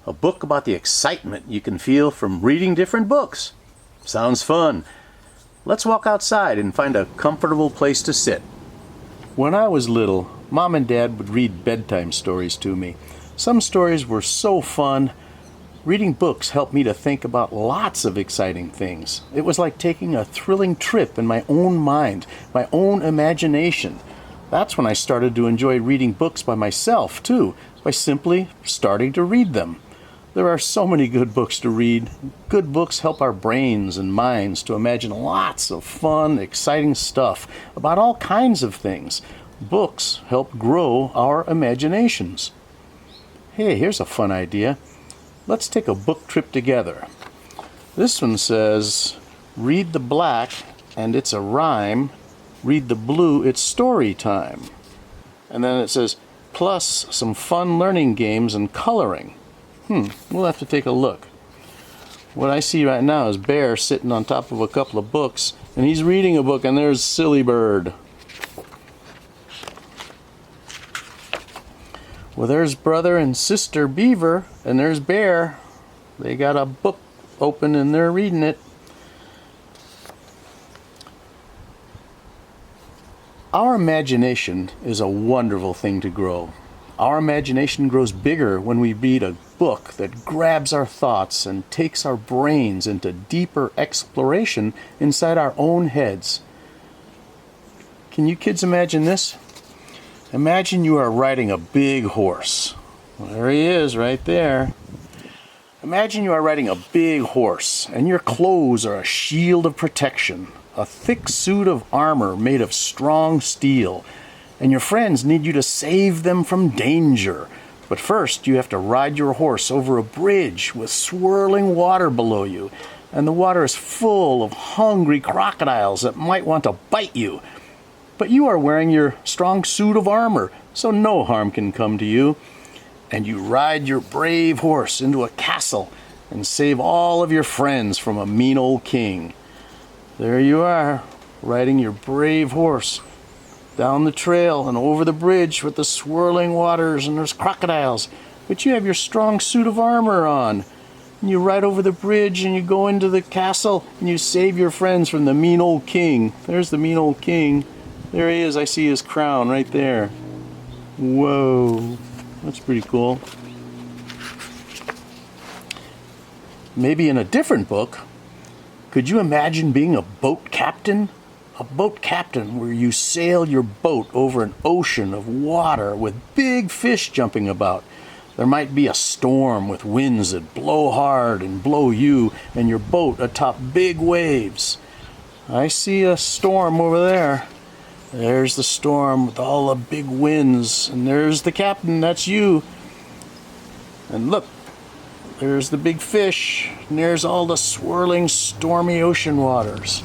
a book about the excitement you can feel from reading different books. Sounds fun. Let's walk outside and find a comfortable place to sit. When I was little, Mom and Dad would read bedtime stories to me. Some stories were so fun. Reading books helped me to think about lots of exciting things. It was like taking a thrilling trip in my own mind, my own imagination. That's when I started to enjoy reading books by myself, too, by simply starting to read them. There are so many good books to read. Good books help our brains and minds to imagine lots of fun, exciting stuff about all kinds of things. Books help grow our imaginations. Hey, here's a fun idea. Let's take a book trip together. This one says, read the black and it's a rhyme. Read the blue, it's story time. And then it says, plus some fun learning games and coloring. We'll have to take a look. What I see right now is Bear sitting on top of a couple of books, and he's reading a book, and there's Silly Bird. Well, there's Brother and Sister Beaver, and there's Bear. They got a book open, and they're reading it. Our imagination is a wonderful thing to grow. Our imagination grows bigger when we read a book that grabs our thoughts and takes our brains into deeper exploration inside our own heads. Can you kids imagine this? Imagine you are riding a big horse. Well, there he is, right there. Imagine you are riding a big horse, and your clothes are a shield of protection, a thick suit of armor made of strong steel, and your friends need you to save them from danger. But first, you have to ride your horse over a bridge with swirling water below you, and the water is full of hungry crocodiles that might want to bite you. But you are wearing your strong suit of armor, so no harm can come to you. And you ride your brave horse into a castle and save all of your friends from a mean old king. There you are, riding your brave horse down the trail and over the bridge with the swirling waters, and there's crocodiles. But you have your strong suit of armor on. And you ride over the bridge and you go into the castle and you save your friends from the mean old king. There's the mean old king. There he is. I see his crown right there. Whoa. That's pretty cool. Maybe in a different book, could you imagine being a boat captain? A boat captain where you sail your boat over an ocean of water with big fish jumping about. There might be a storm with winds that blow hard and blow you and your boat atop big waves. I see a storm over there. There's the storm with all the big winds, and there's the captain, that's you. And look, there's the big fish, and there's all the swirling, stormy ocean waters.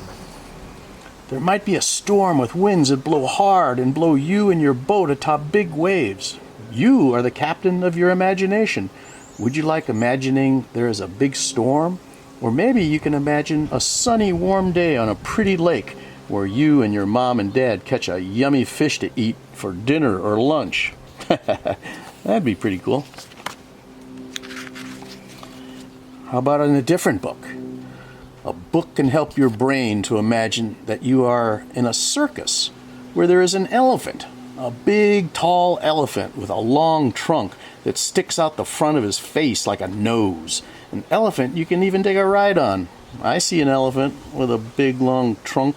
There might be a storm with winds that blow hard and blow you and your boat atop big waves. You are the captain of your imagination. Would you like imagining there is a big storm? Or maybe you can imagine a sunny, warm day on a pretty lake where you and your mom and dad catch a yummy fish to eat for dinner or lunch. That'd be pretty cool. How about in a different book? A book can help your brain to imagine that you are in a circus where there is an elephant, a big, tall elephant with a long trunk that sticks out the front of his face like a nose. An elephant you can even take a ride on. I see an elephant with a big, long trunk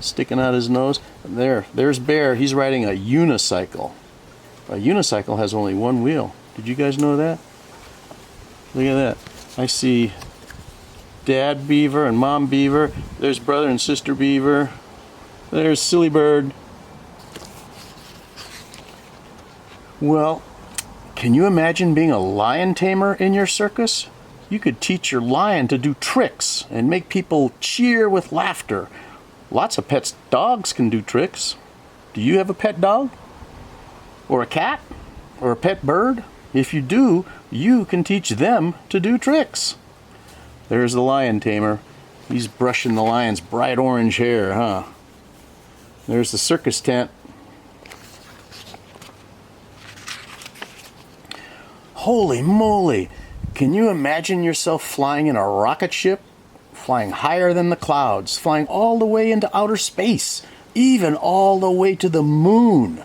sticking out his nose. There's Bear. He's riding a unicycle. A unicycle has only one wheel. Did you guys know that? Look at that. I see Dad Beaver and Mom Beaver. There's Brother and Sister Beaver. There's Silly Bird. Well, can you imagine being a lion tamer in your circus? You could teach your lion to do tricks and make people cheer with laughter. Lots of pet dogs can do tricks. Do you have a pet dog? Or a cat? Or a pet bird? If you do, you can teach them to do tricks. There's the lion tamer. He's brushing the lion's bright orange hair, huh? There's the circus tent. Holy moly! Can you imagine yourself flying in a rocket ship? Flying higher than the clouds, flying all the way into outer space, even all the way to the moon.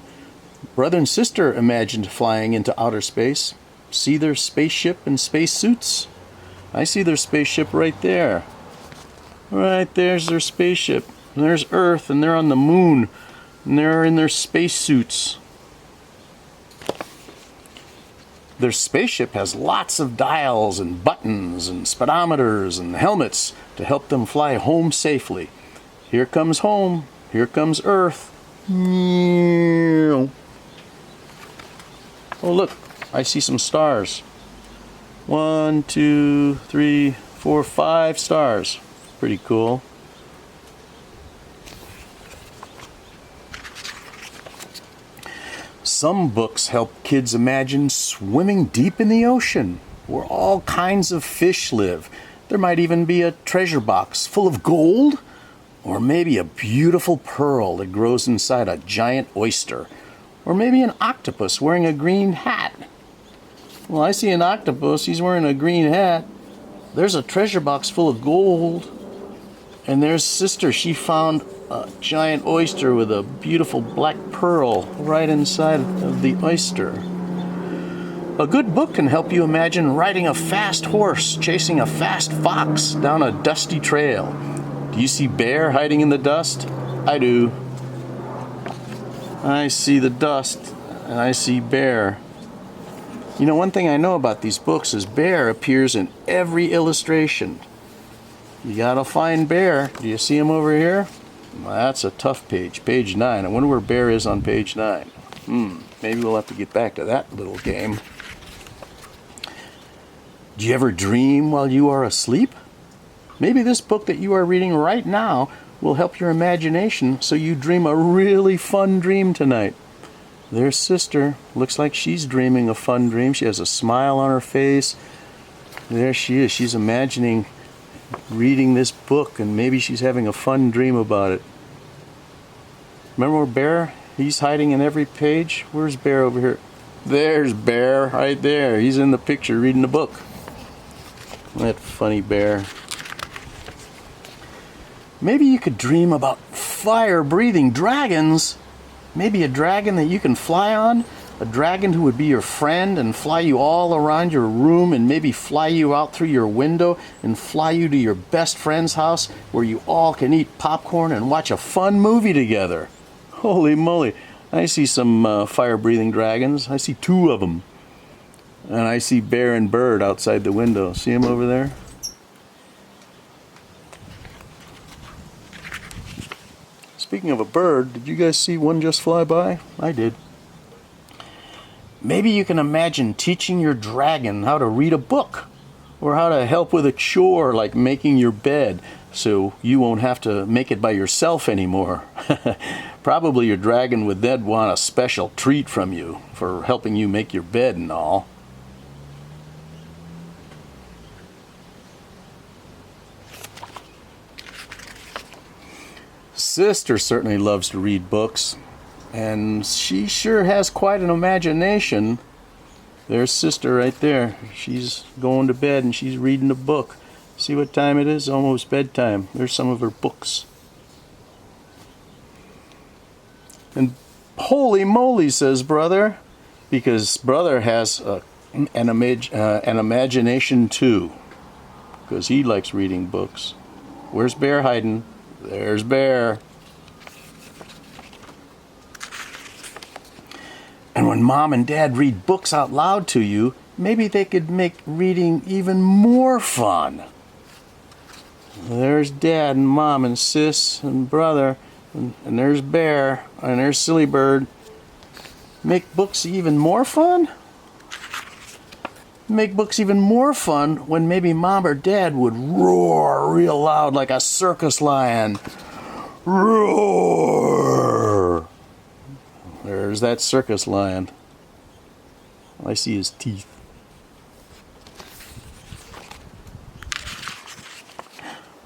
Brother and sister imagined flying into outer space. See their spaceship and spacesuits? I see their spaceship right there. Right there's their spaceship. And there's Earth, and they're on the moon, and they're in their spacesuits. Their spaceship has lots of dials and buttons and speedometers and helmets to help them fly home safely. Here comes home. Here comes Earth. Oh, look, I see some stars. 1, 2, 3, 4, 5 stars. Pretty cool. Some books help kids imagine swimming deep in the ocean, where all kinds of fish live. There might even be a treasure box full of gold, or maybe a beautiful pearl that grows inside a giant oyster, or maybe an octopus wearing a green hat. Well, I see an octopus, he's wearing a green hat. There's a treasure box full of gold. And there's sister, she found a giant oyster with a beautiful black pearl right inside of the oyster. A good book can help you imagine riding a fast horse, chasing a fast fox down a dusty trail. Do you see Bear hiding in the dust? I do. I see the dust, and I see Bear. You know, one thing I know about these books is Bear appears in every illustration. You gotta find Bear. Do you see him over here? Well, that's a tough page, page 9. I wonder where Bear is on page 9. Maybe we'll have to get back to that little game. Do you ever dream while you are asleep? Maybe this book that you are reading right now will help your imagination so you dream a really fun dream tonight. There's sister. Looks like she's dreaming a fun dream. She has a smile on her face. There she is. She's imagining reading this book, and maybe she's having a fun dream about it. Remember where Bear? He's hiding in every page. Where's Bear over here? There's Bear right there. He's in the picture reading the book. That funny Bear. Maybe you could dream about fire-breathing dragons. Maybe a dragon that you can fly on. A dragon who would be your friend and fly you all around your room and maybe fly you out through your window and fly you to your best friend's house where you all can eat popcorn and watch a fun movie together. Holy moly. I see some fire-breathing dragons. I see 2 of them. And I see Bear and Bird outside the window. See them over there? Speaking of a bird, did you guys see one just fly by? I did. Maybe you can imagine teaching your dragon how to read a book or how to help with a chore like making your bed so you won't have to make it by yourself anymore. Probably your dragon would then want a special treat from you for helping you make your bed and all. Sister certainly loves to read books, and she sure has quite an imagination. There's sister right there. She's going to bed and she's reading a book. See what time it is? Almost bedtime. There's some of her books. And holy moly, says brother, because brother has an imagination too, because he likes reading books. Where's Bear hiding? There's Bear. And when Mom and Dad read books out loud to you, maybe they could make reading even more fun. There's Dad and Mom and Sis and brother, and there's Bear, and there's Silly Bird. Make books even more fun? Make books even more fun when maybe Mom or Dad would roar real loud like a circus lion. Roar! There's that circus lion. I see his teeth.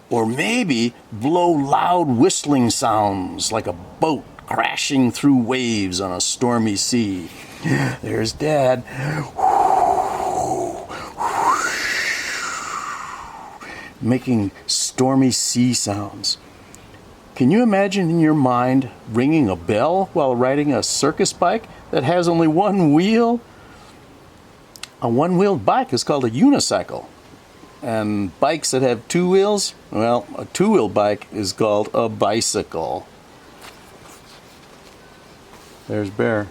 Or maybe blow loud whistling sounds like a boat crashing through waves on a stormy sea. There's Dad. making stormy sea sounds. Can you imagine in your mind ringing a bell while riding a circus bike that has only one wheel? A one-wheeled bike is called a unicycle. And bikes that have two wheels, well, a two-wheel bike is called a bicycle. There's Bear.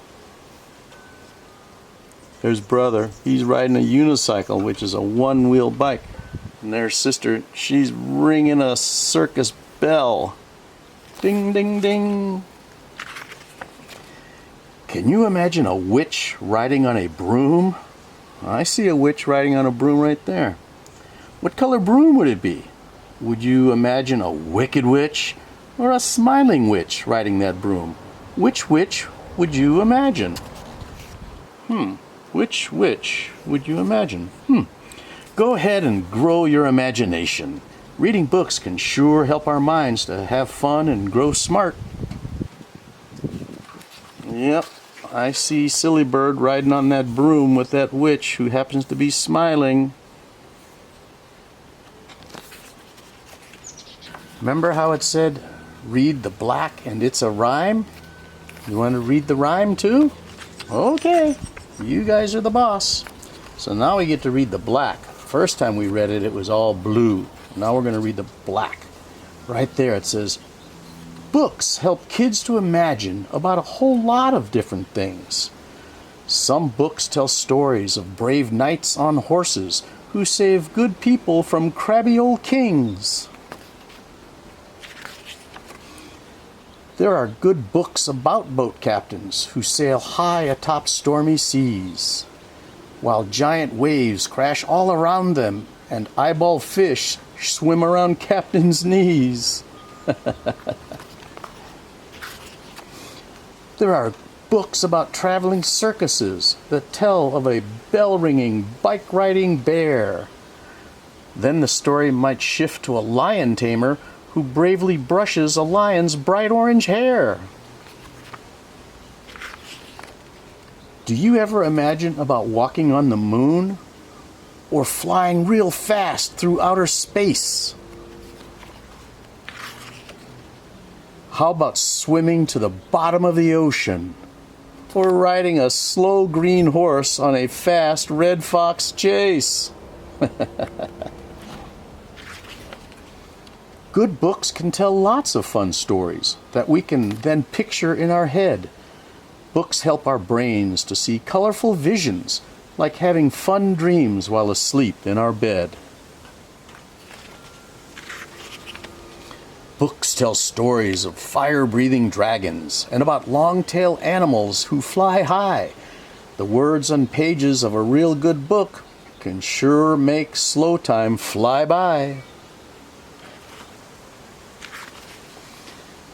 There's Brother. He's riding a unicycle, which is a one-wheel bike. And there's Sister. She's ringing a circus bell. Ding, ding, ding. Can you imagine a witch riding on a broom? I see a witch riding on a broom right there. What color broom would it be? Would you imagine a wicked witch or a smiling witch riding that broom? Which witch would you imagine? Which witch would you imagine? Go ahead and grow your imagination. Reading books can sure help our minds to have fun and grow smart. Yep, I see Silly Bird riding on that broom with that witch who happens to be smiling. Remember how it said, read the black and it's a rhyme? You want to read the rhyme too? Okay, you guys are the boss. So now we get to read the black. First time we read it, it was all blue. Now we're going to read the black. Right there it says, books help kids to imagine about a whole lot of different things. Some books tell stories of brave knights on horses who save good people from crabby old kings. There are good books about boat captains who sail high atop stormy seas, while giant waves crash all around them and eyeball fish swim around captains' knees. There are books about traveling circuses that tell of a bell-ringing, bike-riding bear. Then the story might shift to a lion tamer who bravely brushes a lion's bright orange hair. Do you ever imagine about walking on the moon or flying real fast through outer space? How about swimming to the bottom of the ocean or riding a slow green horse on a fast red fox chase? Good books can tell lots of fun stories that we can then picture in our head. Books help our brains to see colorful visions, like having fun dreams while asleep in our bed. Books tell stories of fire-breathing dragons and about long-tailed animals who fly high. The words on pages of a real good book can sure make slow time fly by.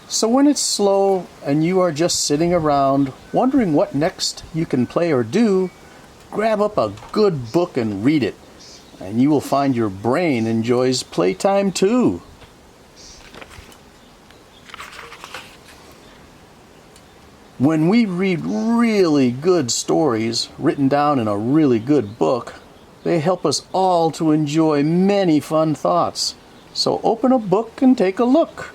So when it's slow and you are just sitting around wondering what next you can play or do, grab up a good book and read it, and you will find your brain enjoys playtime too. When we read really good stories written down in a really good book, they help us all to enjoy many fun thoughts. So open a book and take a look.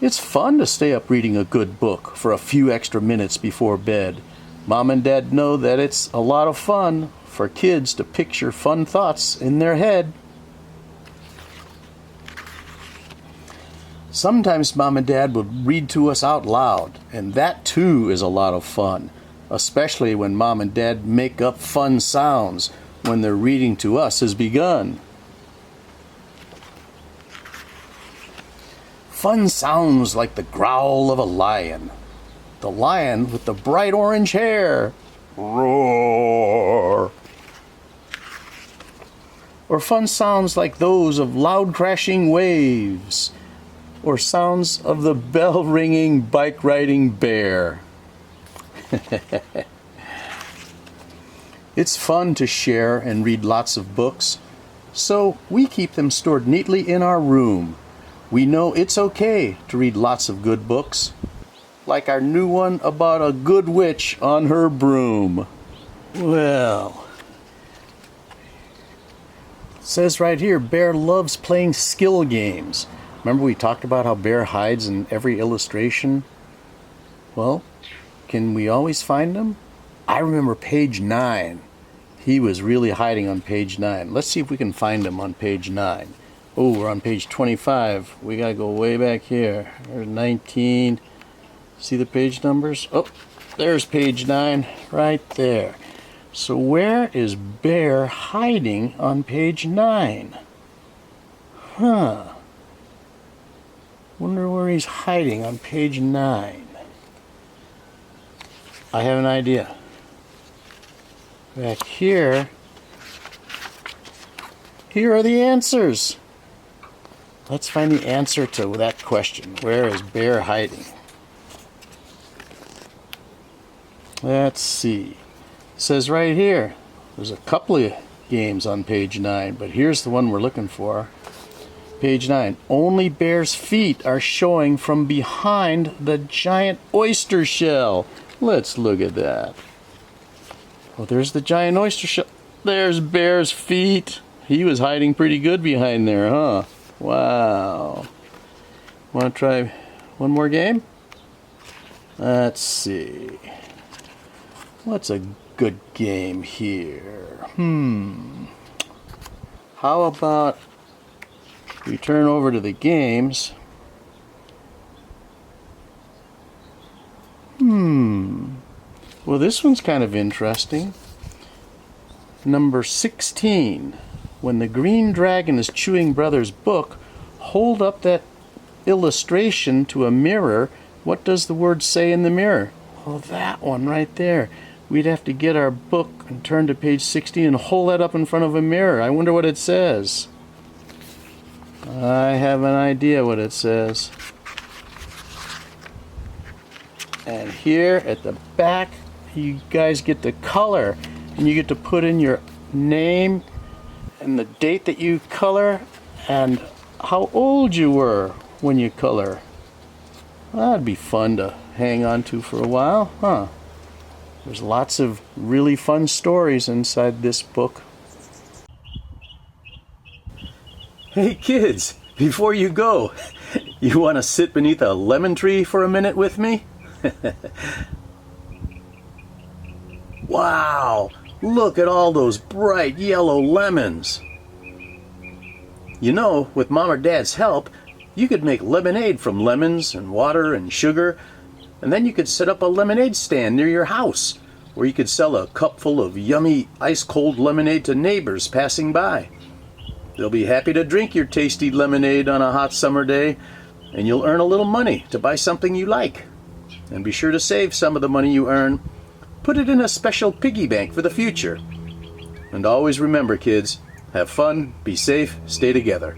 It's fun to stay up reading a good book for a few extra minutes before bed. Mom and Dad know that it's a lot of fun for kids to picture fun thoughts in their head. Sometimes Mom and Dad would read to us out loud, and that too is a lot of fun, especially when Mom and Dad make up fun sounds when their reading to us has begun. Fun sounds like the growl of a lion. The lion with the bright orange hair. Roar. Or fun sounds like those of loud crashing waves. Or sounds of the bell-ringing, bike-riding bear. It's fun to share and read lots of books, so we keep them stored neatly in our room. We know it's okay to read lots of good books, like our new one about a good witch on her broom. Well, It says right here, Bear loves playing skill games. Remember we talked about how Bear hides in every illustration? Well, can we always find him? I remember page 9. He was really hiding on page 9. Let's see if we can find him on page 9. Oh, we're on page 25. We gotta go way back here. There's 19. See the page numbers? Oh, there's page 9 right there. So where is Bear hiding on page 9? Huh. Wonder where he's hiding on page 9. I have an idea. Back here are the answers. Let's find the answer to that question. Where is Bear hiding? Let's see. It says right here, there's a couple of games on page 9, but here's the one we're looking for. Page 9. Only Bear's feet are showing from behind the giant oyster shell. Let's look at that. Oh, there's the giant oyster shell. There's Bear's feet. He was hiding pretty good behind there, huh? Wow. Want to try one more game? Let's see. What's a good game here? How about we turn over to the games? Well, this one's kind of interesting. Number 16. When the green dragon is chewing Brother's book, hold up that illustration to a mirror. What does the word say in the mirror? Oh, that one right there. We'd have to get our book and turn to page 16 and hold that up in front of a mirror. I wonder what it says. I have an idea what it says. And here at the back, you guys get to color, and you get to put in your name and the date that you color and how old you were when you color. That'd be fun to hang on to for a while, huh? There's lots of really fun stories inside this book. Hey kids, before you go, you want to sit beneath a lemon tree for a minute with me? Wow, look at all those bright yellow lemons. You know, with Mom or Dad's help, you could make lemonade from lemons and water and sugar, and then you could set up a lemonade stand near your house, where you could sell a cupful of yummy ice-cold lemonade to neighbors passing by. They'll be happy to drink your tasty lemonade on a hot summer day, and you'll earn a little money to buy something you like. And be sure to save some of the money you earn. Put it in a special piggy bank for the future. And always remember, kids, have fun, be safe, stay together.